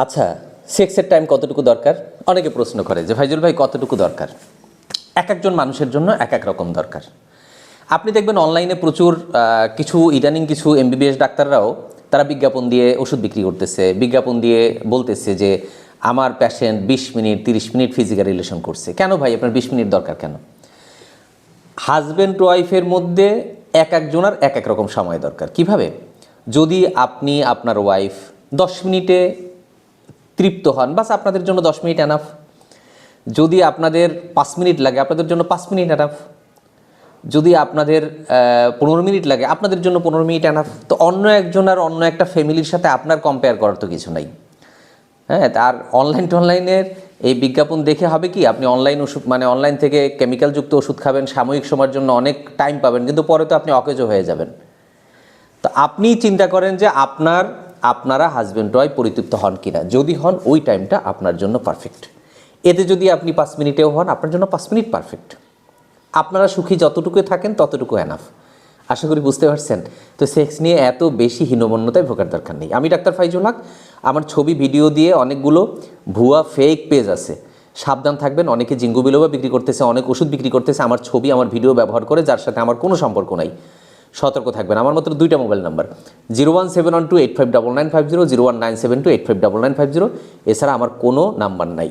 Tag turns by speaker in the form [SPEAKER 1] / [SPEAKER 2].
[SPEAKER 1] আচ্ছা, সেক্সের টাইম কতটুকু দরকার? অনেকে প্রশ্ন করে যে ফাইজুল ভাই কতটুকু দরকার। এক একজন মানুষের জন্য এক এক রকম দরকার। আপনি দেখবেন অনলাইনে প্রচুর ইদানিং কিছু এমবিবিএস ডাক্তাররাও তারা বিজ্ঞাপন দিয়ে ওষুধ বিক্রি করতেছে, বিজ্ঞাপন দিয়ে বলতেছে যে আমার patient 20 minute 30 minute physical relation করছে। কেন ভাই আপনার 20 মিনিট দরকার কেন? হাজব্যান্ড ওয়াইফের মধ্যে এক একজনের এক এক রকম সময় দরকার। কিভাবে? যদি আপনি আপনার ওয়াইফ 10 মিনিটে তৃপ্ত হন, বাস আপনাদের জন্য 10 মিনিট এনাফ। যদি আপনাদের 5 মিনিট লাগে আপনাদের জন্য 5 মিনিট এনাফ। যদি আপনাদের 15 মিনিট লাগে আপনাদের জন্য 15 মিনিট এনাফ। তো অন্য একজন আর অন্য একটা ফ্যামিলির সাথে আপনার কম্পেয়ার করার তো কিছু নাই। হ্যাঁ, তার অনলাইনের এই বিজ্ঞাপন দেখে হবে কি, আপনি অনলাইন ওষুধ অনলাইন থেকে কেমিক্যালযুক্ত ওষুধ খাবেন, সাময়িক সময়ের জন্য অনেক টাইম পাবেন, কিন্তু পরে তো আপনি অকেজো হয়ে যাবেন। তো আপনি চিন্তা করেন যে আপনারা হাজব্যান্ড ওয়াইফ পরিতৃপ্ত হন কিনা। যদি হন, ওই টাইমটা আপনার জন্য পারফেক্ট। এতে যদি আপনি 5 মিনিটেও হন, আপনার জন্য 5 মিনিট পারফেক্ট। আপনারা সুখী যতটুকু থাকেন ততটুকু এনাফ। আশা করি বুঝতে পারছেন। তো সেক্স নিয়ে এত বেশি হীনমন্যতায় ভোগার দরকার নেই। আমি ডাক্তার ফাইজুল হক। আমার ছবি ভিডিও দিয়ে অনেকগুলো ভুয়া ফেক পেজ আছে, সাবধান থাকবেন। অনেকে জিঙ্গু বিলোবা বিক্রি করতেছে, অনেক ওষুধ বিক্রি করতেছে আমার ছবি আমার ভিডিও ব্যবহার করে, যার সাথে আমার কোনো সম্পর্ক নাই। সতর্ক থাকবেন। আমার মাত্র 2টা মোবাইল নাম্বার, 01712859950, 01972859950। এছাড়া আমার কোনো নাম্বার নাই।